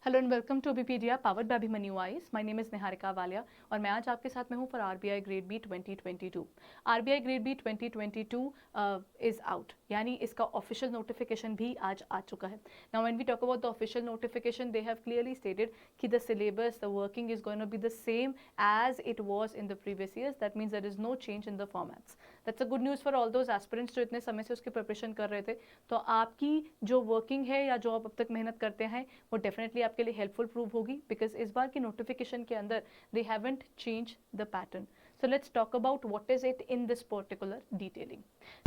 Hello and welcome to Abhipedia powered by Abhimanyu IAS. My name is Niharika Walia और मैं आज आपके साथ में हूँ for RBI grade B 2022। RBI grade B 2022 is out, यानी इसका ऑफिशियल नोटिफिकेशन भी आज आ चुका है। Now when we talk about the official notification, they have clearly stated कि the syllabus, the working is going to be the same as it was in the previous years. That means there is no change in the formats. That's a good news for all those aspirants जो इतने समय से उसकी preparation कर रहे थे। तो आपकी जो वर्किंग है या जो आप अब तक मेहनत करते हैं वो डेफिनेटली आपके लिए हेल्पफुल प्रूव होगी, बिकॉज इस बार की नोटिफिकेशन के अंदर they haven't change the pattern. So let's talk about what is it in this particular detailing.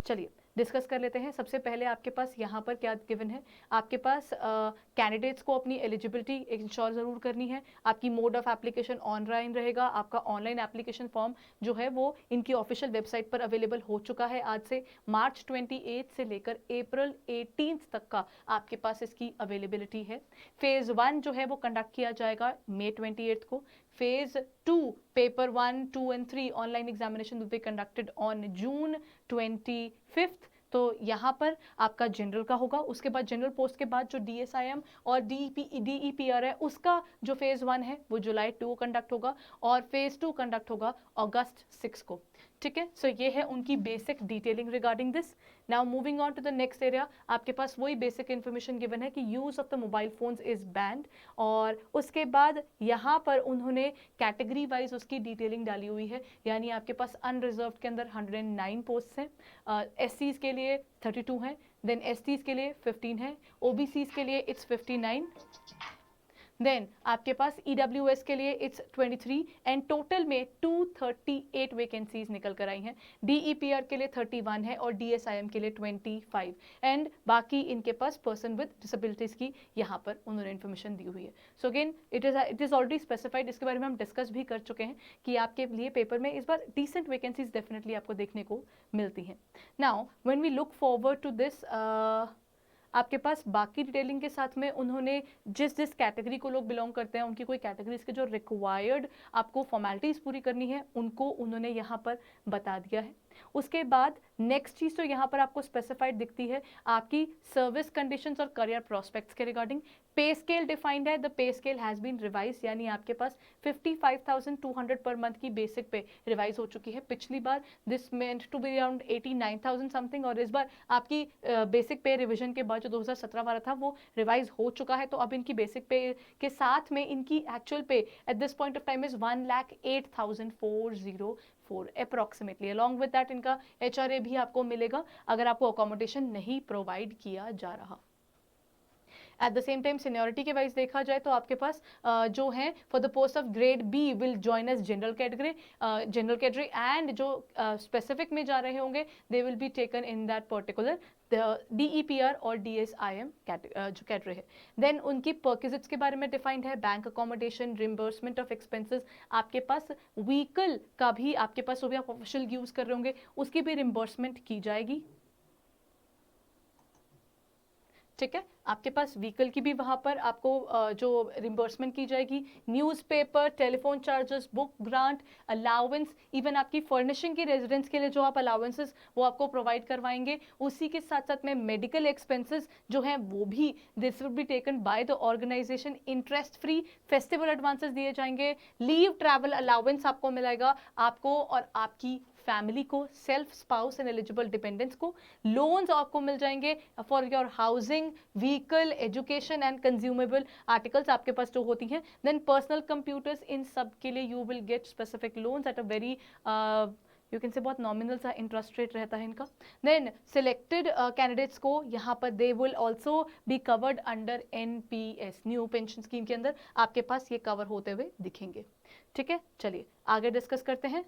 चलिए डिस्कस कर लेते हैं। सबसे पहले आपके पास यहाँ पर क्या गिवन है, आपके पास कैंडिडेट्स को अपनी एलिजिबिलिटी इंश्योर जरूर करनी है। आपकी मोड ऑफ एप्लीकेशन ऑनलाइन रहेगा। आपका ऑनलाइन एप्लीकेशन फॉर्म जो है वो इनकी ऑफिशियल वेबसाइट पर अवेलेबल हो चुका है आज से। मार्च 28 से लेकर अप्रैल 18 तक का आपके पास इसकी अवेलेबिलिटी है। फेज 1 जो है वो कंडक्ट किया जाएगा मई 28 को। Phase 2 paper 1, 2 and 3 online examination will be conducted on June 25। तो यहाँ पर आपका जनरल का होगा। उसके बाद जनरल पोस्ट के बाद जो DSIM और DEPR है उसका जो फेज 1 है वो जुलाई 2 कंडक्ट होगा और फेज 2 कंडक्ट होगा अगस्त 6 को। ठीक है, सो ये है उनकी basic detailing regarding this. Now moving on to the next area, आपके पास वही बेसिक इन्फॉर्मेशन गिवन है कि use of the mobile phones is banned. और उसके बाद यहाँ पर उन्होंने कैटेगरी वाइज उसकी डिटेलिंग डाली हुई है, यानी आपके पास अनरिजर्व के अंदर 109 पोस्ट हैं, SCs के लिए 32 हैं, देन STs के लिए 15 है, OBCs के लिए इट्स 59, देन आपके पास EWS के लिए इट्स 23 एंड टोटल में 238 वैकेंसीज निकल कर आई हैं। DEPR के लिए 31 है और DSIM के लिए 25 एंड बाकी इनके पास पर्सन विद डिसेबिलिटीज की यहाँ पर उन्होंने इन्फॉर्मेशन दी हुई है। So again it is already specified, इसके बारे में हम डिस्कस भी कर चुके हैं कि आपके लिए पेपर में इस बार डिसेंट वैकेंसीज डेफिनेटली आपको देखने को मिलती हैं। Now when we look forward to this, आपके पास बाकी डिटेलिंग के साथ में उन्होंने जिस जिस कैटेगरी को लोग बिलोंग करते हैं उनकी कोई कैटेगरीज के जो रिक्वायर्ड आपको फॉर्मेलिटीज पूरी करनी है उनको उन्होंने यहाँ पर बता दिया है। उसके बाद नेक्स्ट चीज तो यहाँ पर आपको स्पेसिफाइड दिखती है आपकी सर्विस कंडीशंस और करियर प्रोस्पेक्ट्स के रिगार्डिंग। पे स्केल डिफाइंड है, the pay scale has been revise, यानी आपके पास 55,200 पर मंथ की बेसिक पे रिवाइज हो चुकी है। पिछली बार this meant to be around 89,000 something और इस बार आपकी बेसिक पे रिवीजन के बाद जो 2017 वाला था वो रिवाइज हो चुका है। तो अब इनकी बेसिक पे के साथ में इनकी एक्चुअल पे at this point of time is 1,08,404 approximately. Along with that इनका HRA भी आपको मिलेगा अगर आपको अकोमोडेशन नहीं प्रोवाइड किया जा रहा। At the same time seniority के वाइज देखा जाए तो आपके पास जो है for the post of grade B will join as general category and जो स्पेसिफिक में जा रहे होंगे they will be taken in that particular DEPR और DSIM जो कैटेगरी है। देन उनकी परक्विजिट्स के बारे में डिफाइंड है, bank accommodation, reimbursement of expenses, आपके पास व्हीकल का भी आपके पास वो भी आप ऑफिशियल यूज कर रहे होंगे उसकी भी रिम्बर्समेंट की जाएगी। ठीक है, आपके पास व्हीकल की भी वहां पर आपको जो रिम्बर्समेंट की जाएगी। Newspaper, telephone charges, book grant, allowance, even आपकी फर्निशिंग की रेजिडेंस के लिए जो आप अलाउंसेस वो आपको प्रोवाइड करवाएंगे। उसी के साथ साथ में मेडिकल एक्सपेंसेस जो हैं वो भी this will be taken by the organisation. Interest free festival advances दिए जाएंगे। लीव ट्रैवल अलाउंस आपको मिलेगा, आपको और आपकी फैमिली को, self spouse and eligible dependents को। लोन्स आपको मिल जाएंगे for your housing, vehicle, education and consumable articles आपके पास जो होती हैं। देन पर्सनल कंप्यूटर्स, इन सब के लिए you will gate specific loans at a very you can say बहुत नॉमिनल सा इंटरेस्ट रेट रहता है इनका। देन सिलेक्टेड कैंडिडेट्स को यहाँ पर they will also be covered under NPS, new pension scheme के अंदर आपके पास ये कवर होते हुए दिखेंगे। ठीक है, चलिए आगे डिस्कस करते हैं।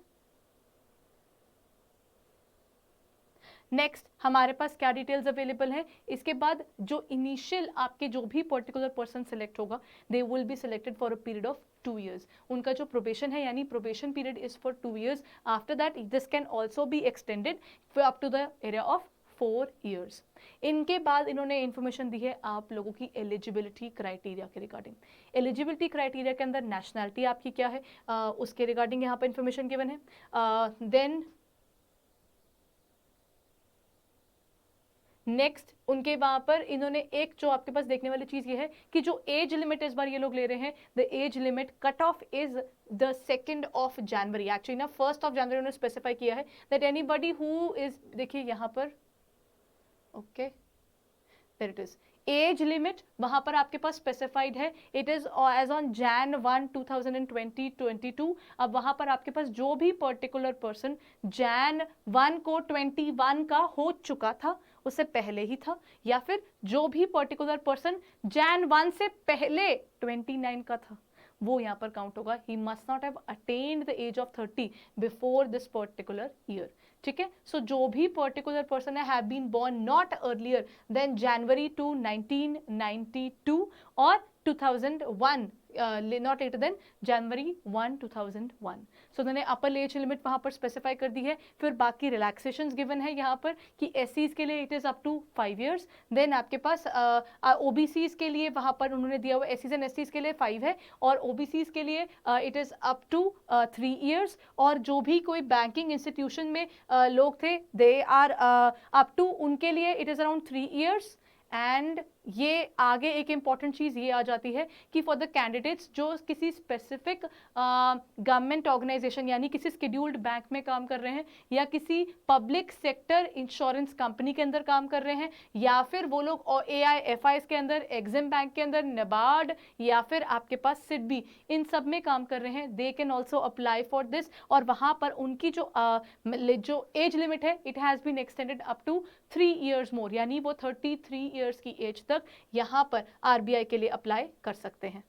नेक्स्ट हमारे पास क्या डिटेल्स अवेलेबल है, इसके बाद जो इनिशियल आपके जो भी पर्टिकुलर पर्सन सिलेक्ट होगा they will be selected for a period of 2 years। उनका जो प्रोबेशन है यानी probation period is for 2 years। After that this can also be extended up to the area of 4 years। इनके बाद इन्होंने information दी है आप लोगों की एलिजिबिलिटी क्राइटेरिया के रिगार्डिंग। एलिजिबिलिटी क्राइटेरिया के अंदर नेशनैलिटी आपकी क्या है उसके रिगार्डिंग यहाँ पर इंफॉर्मेशन गिवन है। देन नेक्स्ट उनके वहां पर इन्होंने एक जो आपके पास देखने वाली चीज ये है कि जो एज लिमिट इस बार ये लोग ले रहे हैं, the age limit cut off is the 2nd of January। Actually ना 1st of January उन्होंने स्पेसिफाई किया है दैट एनीबडी हु इज, देखिए यहां पर, okay there it is, age limit वहां पर आपके पास स्पेसिफाइड है, it is age on Jan 1 2022। अब वहां पर आपके पास जो भी पर्टिकुलर पर्सन Jan 1 को 21 का हो चुका था, उससे पहले ही था, या फिर जो भी पर्टिकुलर पर्सन Jan 1 से पहले 29 का था, वो यहाँ पर काउंट होगा। He must not have attend the age of 30 before this particular year. ठीक है, सो जो भी पर्टिकुलर पर्सन है have been born not earlier than January 2 1992 और 2001, not later than January 1 2001। So उन्होंने अपर एज लिमिट वहां पर स्पेसिफाई कर दी है। फिर बाकी रिलैक्सेशंस गिवन है यहाँ पर कि एससीज के लिए it is up to 5 years, then आपके पास ओबीसीज के लिए वहां पर उन्होंने दिया हुआ एससीज एंड एसटीज के लिए 5 है, और ओबीसीज के लिए it is up to 3 years, और जो भी कोई बैंकिंग इंस्टीट्यूशन में लोग थे दे आर अप टू, उनके लिए it is around 3 years। And ये आगे एक इंपॉर्टेंट चीज ये आ जाती है कि फॉर द कैंडिडेट्स जो किसी स्पेसिफिक गवर्नमेंट ऑर्गेनाइजेशन यानी किसी शेड्यूल्ड बैंक में काम कर रहे हैं, या किसी पब्लिक सेक्टर इंश्योरेंस कंपनी के अंदर काम कर रहे हैं, या फिर वो लोग AIFIs के अंदर, एग्जिम बैंक के अंदर, NABARD, या फिर आपके पास SIDBI, इन सब में काम कर रहे हैं, they can also apply for this. और वहां पर उनकी जो एज लिमिट है it has been extended up to 3 years more, यानी वो 33 years की एज तक यहां पर आरबीआई के लिए अप्लाई कर सकते हैं।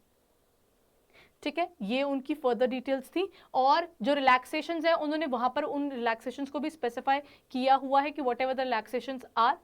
ठीक है, ये उनकी फर्दर डिटेल्स थी। और जो रिलैक्सेशंस है उन्होंने वहां पर उन रिलैक्सेशंस को भी स्पेसिफाई किया हुआ है कि whatever the relaxations are.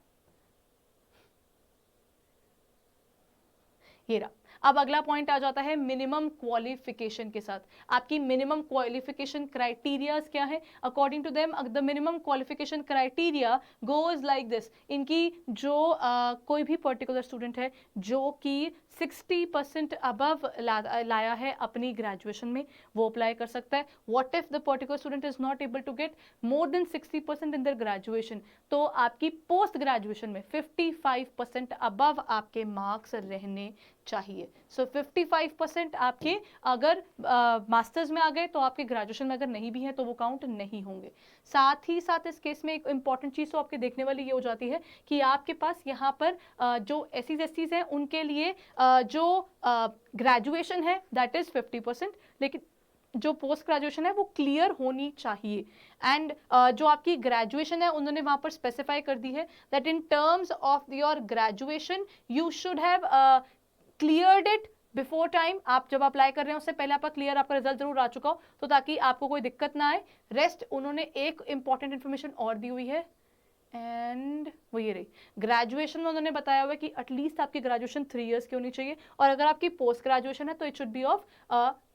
ये रहा। अब अगला पॉइंट आ जाता है मिनिमम क्वालिफिकेशन के साथ। आपकी मिनिमम क्वालिफिकेशन क्राइटेरियाज क्या है? According to them the minimum qualification criteria goes like this. इनकी जो कोई भी पर्टिकुलर स्टूडेंट है जो कि 60% अबव लाया है अपनी ग्रेजुएशन में, वो अप्लाई कर सकता है। What if the particular student is not able to get more than 60% in their graduation, तो आपकी पोस्ट ग्रेजुएशन में 55% अबव आपके मार्क्स रहने चाहिए। सो 55% आपके अगर मास्टर्स में आ गए तो आपके ग्रेजुएशन में अगर नहीं भी है तो वो काउंट नहीं होंगे। साथ ही साथ इस केस में एक इंपॉर्टेंट चीज तो आपके देखने वाली ये हो जाती है कि आपके पास यहाँ पर जो एससीज एसटीज हैं उनके लिए जो ग्रेजुएशन है दैट इज 50%, लेकिन जो पोस्ट ग्रेजुएशन है वो क्लियर होनी चाहिए। एंड जो आपकी ग्रेजुएशन है उन्होंने वहां पर स्पेसिफाई कर दी है that in terms of your graduation you should have cleared it before time. आप जब अप्लाई कर रहे हैं उससे पहले आपका क्लियर, आपका रिजल्ट जरूर आ चुका हो, तो ताकि आपको कोई दिक्कत ना आए। रेस्ट उन्होंने एक इंपॉर्टेंट इंफॉर्मेशन और दी हुई है, एंड वो ये रही, ग्रेजुएशन में उन्होंने बताया हुआ है कि एटलीस्ट आपकी ग्रेजुएशन 3 years की होनी चाहिए, और अगर आपकी पोस्ट ग्रेजुएशन है तो it should be of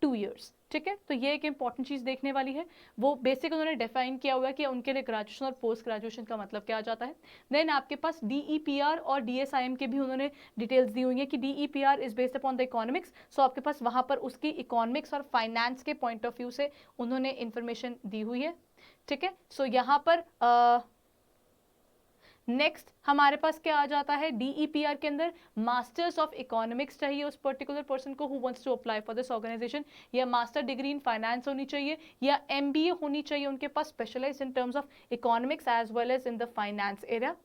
2 years। ठीक है, तो ये एक इंपॉर्टेंट चीज देखने वाली है। वो बेसिक उन्होंने डिफाइन किया हुआ है कि उनके लिए ग्रेजुएशन और पोस्ट ग्रेजुएशन का मतलब क्या आ जाता है। देन आपके पास DEPR और DSIM के भी उन्होंने डिटेल्स दी हुई है कि DEPR is based upon the economics. So आपके पास वहां पर उसकी इकोनॉमिक्स और फाइनेंस के पॉइंट ऑफ व्यू से उन्होंने इंफॉर्मेशन दी हुई है। ठीक है, सो यहाँ पर नेक्स्ट हमारे पास क्या आ जाता है, DEPR के अंदर मास्टर्स ऑफ इकोनॉमिक्स चाहिए उस पर्टिकुलर पर्सन को who wants to apply for this organisation, या मास्टर डिग्री इन फाइनेंस होनी चाहिए, या MBA होनी चाहिए उनके पास specialised in terms of economics as well as in the finance area.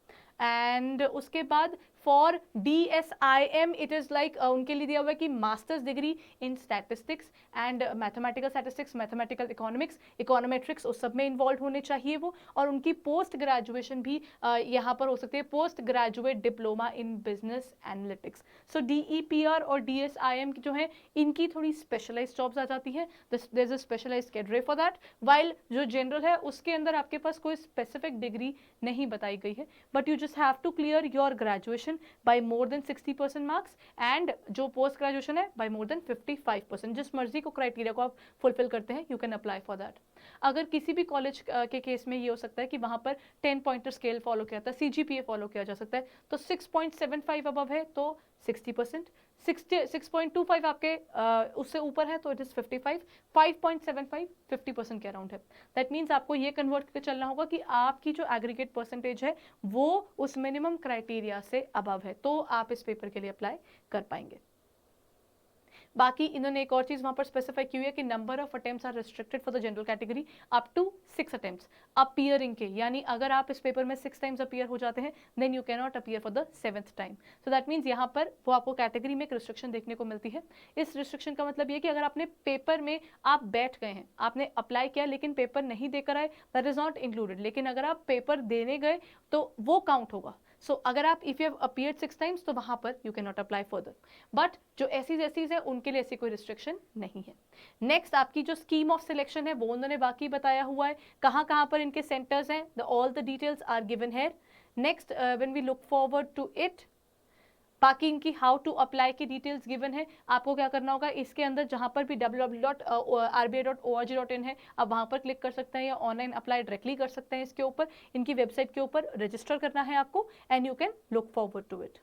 And उसके बाद for DSIM it is like उनके लिए दिया हुआ है कि masters degree in statistics and mathematical statistics, mathematical economics, econometrics, उस सब में इन्वॉल्व होने चाहिए वो। और उनकी पोस्ट ग्रेजुएशन भी यहाँ पर हो सकती है, post graduate diploma in business analytics. So DEPR और DSIM की जो है इनकी थोड़ी स्पेशलाइज्ड जॉब्स आ जाती है, there is a specialised cadre for that. While जो जनरल है उसके अंदर आपके पास कोई स्पेसिफिक डिग्री नहीं बताई गई है, but you just have to clear your graduation by more than 60% marks, and जो पोस्ट ग्रेजुएशन है by more than 55%। जिस मर्जी को क्राइटेरिया को आप फुलफिल करते हैं you can apply for that. अगर किसी भी कॉलेज के केस में ये हो सकता है कि वहाँ पर 10 पॉइंटर स्केल फॉलो किया जाता है, CGPA फॉलो किया जा सकता है, तो 6.75 अबव है तो 60%, 6.25 आपके उससे ऊपर है तो इट इज़ 55, 5.75 50% के अराउंड है। दैट मीन्स आपको ये कन्वर्ट करके चलना होगा कि आपकी जो एग्रीगेट परसेंटेज है वो उस मिनिमम क्राइटेरिया से अबव है, तो आप इस पेपर के लिए अप्लाई कर पाएंगे। बाकी इन्होंने एक और चीज वहां पर स्पेसिफाई की हुई है कि number of attempts are restricted for the general category up to 6 attempts appearing के, यानी अगर आप इस पेपर में 6 टाइम्स अपीयर हो जाते हैं then you can not appear for the 7th time. So that means यहाँ पर वो आपको कैटेगरी में एक रिस्ट्रिक्शन देखने को मिलती है। इस रिस्ट्रिक्शन का मतलब ये कि अगर आपने पेपर में आप बैठ गए हैं, आपने अप्लाई किया लेकिन पेपर नहीं देकर आए, दैट इज नॉट इंक्लूडेड, लेकिन अगर आप पेपर देने गए तो वो काउंट होगा। सो अगर आप if you have appeared 6 times तो वहां पर you can not apply further, but जो एससीज है उनके लिए ऐसी कोई रिस्ट्रिक्शन नहीं है। नेक्स्ट आपकी जो स्कीम ऑफ सिलेक्शन है वो उन्होंने बाकी बताया हुआ है, कहाँ कहाँ पर इनके सेंटर्स हैं, all the details are given here. Next when we look forward to it, बाकी इनकी हाउ टू अप्लाई की डिटेल्स गिवन है। आपको क्या करना होगा, इसके अंदर जहां पर भी www.rbi.org.in है आप वहां पर क्लिक कर सकते हैं या ऑनलाइन अप्लाई डायरेक्टली कर सकते हैं। इसके ऊपर इनकी वेबसाइट के ऊपर रजिस्टर करना है आपको and you can look forward to it.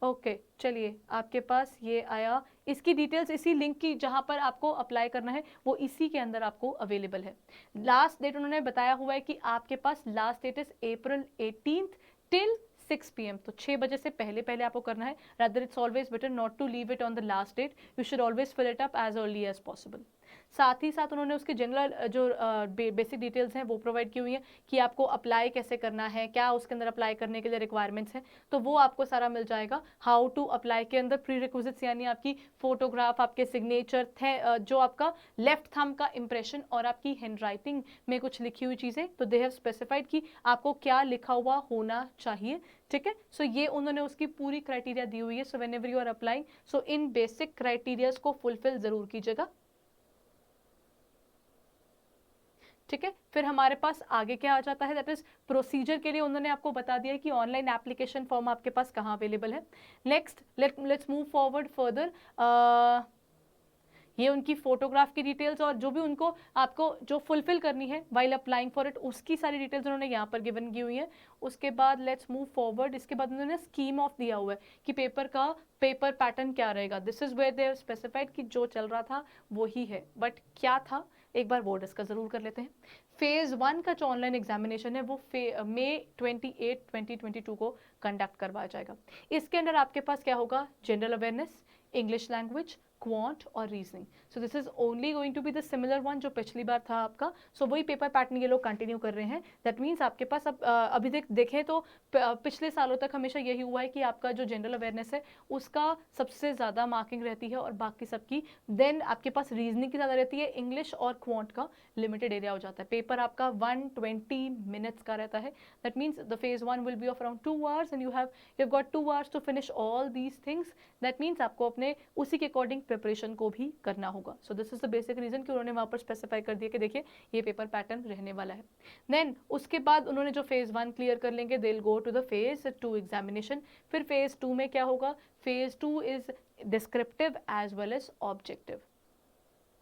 Okay चलिए, आपके पास ये आया, इसकी डिटेल्स इसी लिंक की जहां पर आपको अप्लाई करना है वो इसी के अंदर आपको अवेलेबल है। लास्ट डेट उन्होंने बताया हुआ है कि आपके पास last date is April 18 till 6 PM, तो 6 बजे से पहले पहले आपको करना है। Rather it's always better not to leave it on the last date, you should always fill it up as early as possible. साथ ही साथ उन्होंने उसके जनरल जो बेसिक डिटेल्स हैं वो प्रोवाइड की हुई हैं कि आपको अप्लाई कैसे करना है, क्या उसके अंदर अप्लाई करने के लिए रिक्वायरमेंट्स हैं, तो वो आपको सारा मिल जाएगा। हाउ टू अप्लाई के अंदर प्री रिक्विजिट्स यानी आपकी फोटोग्राफ, आपके सिग्नेचर थे, जो आपका लेफ्ट थंब का इंप्रेशन और आपकी हैंडराइटिंग में कुछ लिखी हुई चीज़ें, तो दे हैव स्पेसिफाइड कि आपको क्या लिखा हुआ होना चाहिए। ठीक है, सो ये उन्होंने उसकी पूरी क्राइटेरिया दी हुई है। So whenever you are applying, so इन बेसिक क्राइटेरियाज को फुलफिल जरूर कीजिएगा। ठीक है, फिर हमारे पास आगे क्या आ जाता है, दैट इज प्रोसीजर के लिए उन्होंने आपको बता दिया कि ऑनलाइन एप्लीकेशन फॉर्म आपके पास कहाँ अवेलेबल है। Next let's move forward further. ये उनकी फोटोग्राफ की डिटेल्स और जो भी उनको आपको जो फुलफिल करनी है वाइल अप्लाइंग फॉर इट, उसकी सारी डिटेल्स उन्होंने यहाँ पर गिवन की हुई है। उसके बाद लेट्स मूव फॉरवर्ड, इसके बाद उन्होंने स्कीम ऑफ दिया हुआ है कि पेपर का पेपर पैटर्न क्या रहेगा। This is where they specified कि जो चल रहा था वो ही है, बट क्या था एक बार वो डिस्कस जरूर कर लेते हैं। फेज 1 का जो ऑनलाइन एग्जामिनेशन है वो मई 28 2022 को कंडक्ट करवाया जाएगा। इसके अंदर आपके पास क्या होगा, general awareness, English language, quant और reasoning. So this is only going to be the similar one जो पिछली बार था आपका। सो वही पेपर पैटर्न ये लोग कंटिन्यू कर रहे हैं। दैट मीन्स आपके पास अब अभी देखें तो पिछले सालों तक हमेशा यही हुआ है कि आपका जो जनरल अवेयरनेस है उसका सबसे ज़्यादा मार्किंग रहती है और बाकी सबकी देन आपके पास रीजनिंग की ज़्यादा रहती है, इंग्लिश और क्वांट का लिमिटेड एरिया हो जाता है। पेपर आपका 120 मिनट्स का रहता है। That means the phase 1 will be of around 2 hours and you have got 2 hours to finish all these things. That means आपको अपने उसी के अकॉर्डिंग प्रिपरेशन को भी करना होगा। So this is the basic reason कि उन्होंने वहां पर स्पेसिफाई कर दिया कि देखिए ये पेपर पैटर्न रहने वाला है। देन उसके बाद उन्होंने जो फेज 1 क्लियर कर लेंगे they will go to the phase 2 examination. फिर फेज 2 में क्या होगा, phase 2 is descriptive as well as objective.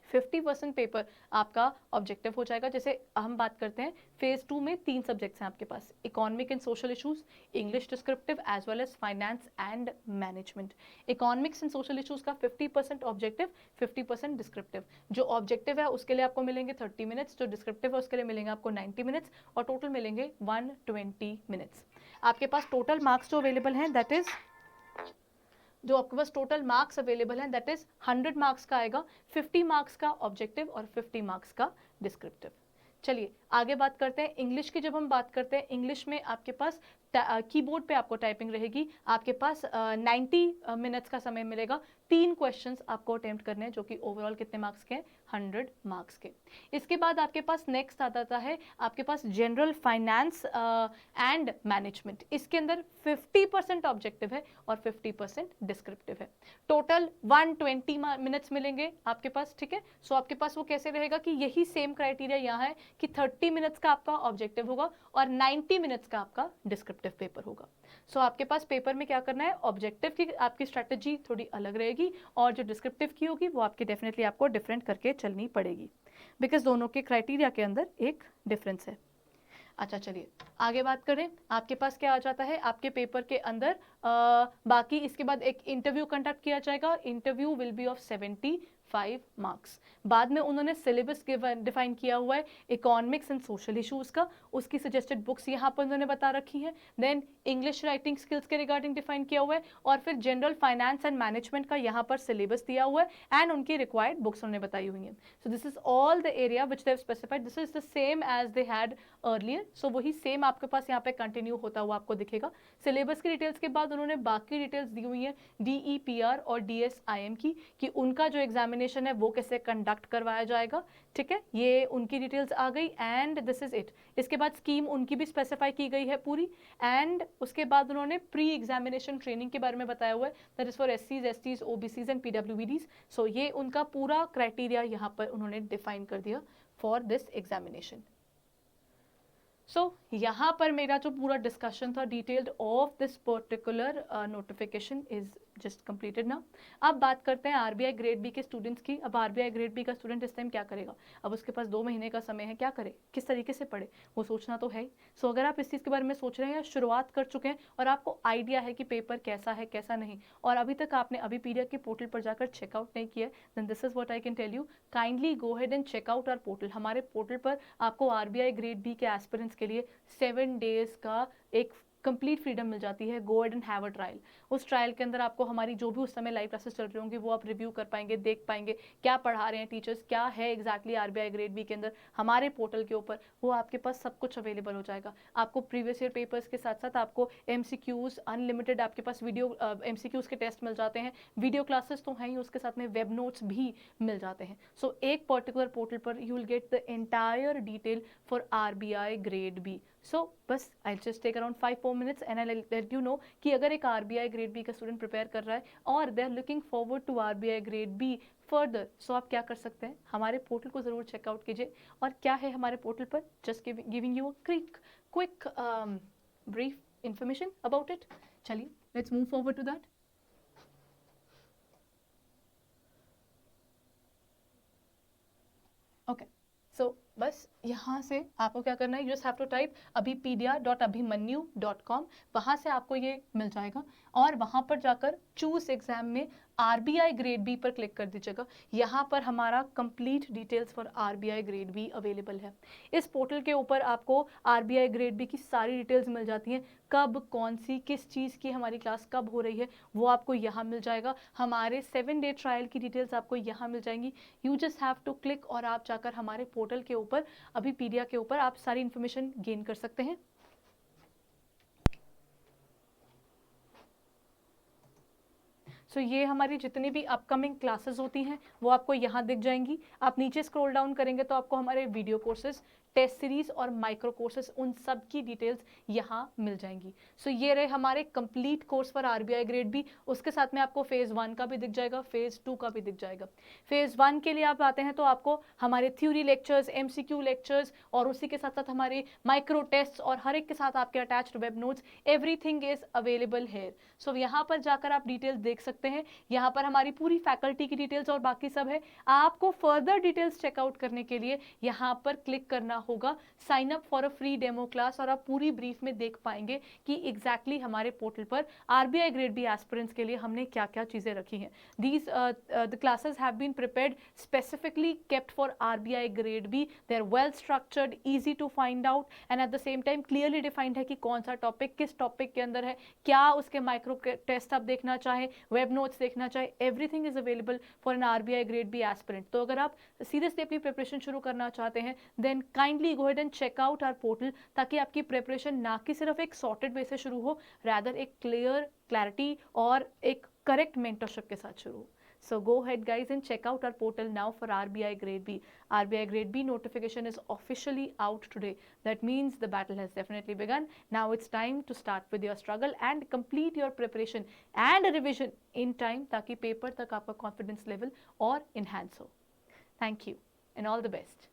50% paper आपका ऑब्जेक्टिव हो जाएगा। जैसे हम बात करते हैं फेज 2 में 3 सब्जेक्ट्स हैं आपके पास, economic and social issues, English descriptive as well as finance and management. Economics and social issues का 50% ऑब्जेक्टिव, 50% डिस्क्रिप्टिव। जो ऑब्जेक्टिव है उसके लिए आपको मिलेंगे 30 मिनट्स, जो डिस्क्रिप्टिव है उसके लिए मिलेंगे आपको 90 मिनट्स और टोटल मिलेंगे 120 मिनट्स। आपके पास टोटल मार्क्स जो अवेलेबल हैं दैट इज जो आपके पास टोटल मार्क्स अवेलेबल हैं दैट इज 100 मार्क्स का आएगा, 50 मार्क्स का ऑब्जेक्टिव और 50 मार्क्स का डिस्क्रिप्टिव। चलिए आगे बात करते हैं इंग्लिश की। जब हम बात करते हैं इंग्लिश में आपके पास कीबोर्ड पे आपको टाइपिंग रहेगी, आपके पास 90 मिनट्स का समय मिलेगा। 3 क्वेश्चंस आपको अटेम्प्ट करने हैं जो कि ओवरऑल कितने मार्क्स के हैं, 100 मार्क्स के। इसके बाद आपके पास नेक्स्ट आ जाता है आपके पास जनरल फाइनेंस एंड मैनेजमेंट। इसके अंदर 50% ऑब्जेक्टिव है और 50% डिस्क्रिप्टिव है। टोटल 120 मिनट्स मिलेंगे आपके पास। ठीक है, सो आपके पास वो कैसे रहेगा कि यही सेम क्राइटेरिया यहाँ है कि 30 मिनट्स का आपका ऑब्जेक्टिव होगा और 90 मिनट्स का आपका डिस्क्रिप्टिव पेपर होगा। सो आपके पास पेपर में क्या करना है, ऑब्जेक्टिव की आपकी स्ट्रैटेजी थोड़ी अलग रहेगी और जो डिस्क्रिप्टिव की होगी वो आपकी डेफिनेटली आपको डिफरेंट करके चलनी पड़ेगी। बिकॉज दोनों के क्राइटेरिया के अंदर एक डिफरेंस है। अच्छा चलिए आगे बात करें, आपके पास क्या आ जाता है आपके पेपर के अंदर बाकी इसके बाद एक इंटरव्यू कंडक्ट किया जाएगा। Interview will be of 75 marks. बाद में उन्होंने सिलेबस डिफाइन किया हुआ है इकोनॉमिक्स एंड सोशल इशूज़ का, उसकी सजेस्टेड बुक्स यहाँ पर उन्होंने बता रखी हैं। देन इंग्लिश राइटिंग स्किल्स के रिगार्डिंग डिफाइन किया हुआ है, और फिर जनरल फाइनेंस एंड मैनेजमेंट का यहाँ पर सिलेबस दिया हुआ है एंड उनकी रिक्वायर्ड बुक्स उन्होंने बताई हुई हैं। So this is all the area which they have specified, this is the same as they had earlier. So वही सेम आपके पास यहाँ पे कंटिन्यू होता हुआ आपको दिखेगा। सिलेबस की डिटेल्स के बाद उन्होंने बाकी डिटेल्स दी हुई हैं DEPR और DSIM की, कि उनका जो एग्जामिनेशन है वो कैसे कंडक्ट करवाया जाएगा। ठीक है, ये उनकी डिटेल्स आ गई एंड दिस इज इट। इसके बाद स्कीम उनकी भी स्पेसिफाई की गई है पूरी, एंड उसके बाद उन्होंने प्री एग्जामिनेशन ट्रेनिंग के बारे में बताया हुआ है, that is for SCs, STs, OBCs and PWBDs। सो ये उनका पूरा क्राइटेरिया यहाँ पर उन्होंने डिफाइन कर दिया फॉर दिस एग्जामिनेशन। सो यहाँ पर मेरा जो पूरा डिस्कशन था detailed of this particular notification is just completed ना। अब बात करते हैं RBI ग्रेड बी के स्टूडेंट्स की। अब RBI ग्रेड बी का स्टूडेंट इस टाइम क्या करेगा? अब उसके पास 2 महीने का समय है, क्या करे, किस तरीके से पढ़े, वो सोचना तो है ही। सो अगर आप इस चीज़ के बारे में सोच रहे हैं या शुरुआत कर चुके हैं और आपको आइडिया है कि पेपर कैसा है कैसा नहीं, और अभी तक आपने अभी PDF के पोर्टल पर जाकर चेकआउट नहीं किया, then this is what I can tell you, kindly go head and check out our portal. हमारे पोर्टल पर आपको RBI ग्रेड बी के एस्पिरेंट्स के लिए 7 डेज का एक कंप्लीट फ्रीडम मिल जाती है। Go ahead and have a trial. उस ट्रायल के अंदर आपको हमारी जो भी उस समय लाइव क्लासेस चल रही होंगी वो आप रिव्यू कर पाएंगे, देख पाएंगे क्या पढ़ा रहे हैं टीचर्स, क्या है एग्जैक्टली RBI ग्रेड बी के अंदर हमारे पोर्टल के ऊपर, वो आपके पास सब कुछ अवेलेबल हो जाएगा। आपको प्रीवियस ईयर पेपर्स के साथ साथ आपको MCQs अनलिमिटेड आपके पास वीडियो MCQs के टेस्ट मिल जाते हैं, वीडियो क्लासेस तो हैं ही, उसके साथ में वेब नोट्स भी मिल जाते हैं। सो एक पर्टिकुलर पोर्टल पर you will get the entire detail for RBI grade B. So बस I just take around 5-4 minutes and I let you know कि अगर एक RBI ग्रेड बी का स्टूडेंट प्रिपेयर कर रहा है और they are looking forward to RBI grade B further, so आप क्या कर सकते हैं, हमारे पोर्टल को ज़रूर चेकआउट कीजिए। और क्या है हमारे पोर्टल पर, just giving you a quick brief information about it. चलिए let's move forward to that. Okay, so बस यहाँ से आपको क्या करना है, you just have to type abhipedia.abhimanyu.com, वहाँ से आपको ये मिल जाएगा और वहाँ पर जाकर चूज एग्जाम में RBI ग्रेड बी पर क्लिक कर दीजिएगा। यहाँ पर हमारा complete details for RBI grade be available है। इस पोर्टल के ऊपर आपको RBI ग्रेड बी की सारी डिटेल्स मिल जाती हैं, कब कौन सी किस चीज़ की हमारी क्लास कब हो रही है वो आपको यहाँ मिल जाएगा। हमारे 7 डे ट्रायल की डिटेल्स आपको यहाँ मिल जाएंगी। You just have to click और आप जाकर हमारे पोर्टल के ऊपर अभिपीडिया के ऊपर आप सारी इंफॉर्मेशन गेन कर सकते हैं। सो ये हमारी जितनी भी अपकमिंग क्लासेस होती हैं वो आपको यहाँ दिख जाएंगी। आप नीचे स्क्रॉल डाउन करेंगे तो आपको हमारे वीडियो कोर्सेज, टेस्ट सीरीज और माइक्रो कोर्सेज, उन सब की डिटेल्स यहाँ मिल जाएंगी। सो ये रहे हमारे complete course for RBI grade B. उसके साथ में आपको फेज़ 1 का भी दिख जाएगा, फेज़ 2 का भी दिख जाएगा। फेज़ 1 के लिए आप आते हैं तो आपको हमारे थ्योरी लेक्चर्स, MCQ लेक्चर्स और उसी के साथ साथ हमारे माइक्रो टेस्ट और हर एक के साथ आपके attached web notes, everything is available here. So यहाँ पर जाकर आप डिटेल्स देख सकते हैं। यहाँ पर हमारी पूरी फैकल्टी की डिटेल्स और बाकी सब है। आपको फर्दर डिटेल्स चेकआउट करने के लिए यहाँ पर क्लिक करना होगा sign up for a free demo class, और आप पूरी ब्रीफ में देख पाएंगे कि एग्जैक्टली हमारे पोर्टल पर RBI ग्रेड बी एस्पिरेंट्स के लिए हमने क्या क्या चीज़ें रखी हैं। These the classes have been prepared specifically kept for RBI grade B. They are well structured, easy to find out and at the same time clearly defined है कि कौन सा टॉपिक किस टॉपिक के अंदर है, क्या उसके माइक्रो टेस्ट आप देखना चाहें, वेब नोट्स देखना चाहें, everything is available for an RBI grade B aspirant. तो अगर आप सीरियसली अपनी प्रिपरेशन शुरू करना चाहते हैं then kindly go ahead and check out our portal, ताकि आपकी प्रिपरेशन ना कि सिर्फ एक सॉर्टेड वे से शुरू हो, रैदर एक क्लैरिटी और एक करेक्ट मेंटरशिप के साथ शुरू हो। So go ahead guys and check out our portal now for RBI grade B. RBI grade B notification is officially out today. That means the battle has definitely begun. Now it's time to start with your struggle and complete your preparation and revision in time, ताकि paper तक आपका confidence level और enhance हो। Thank you and all the best.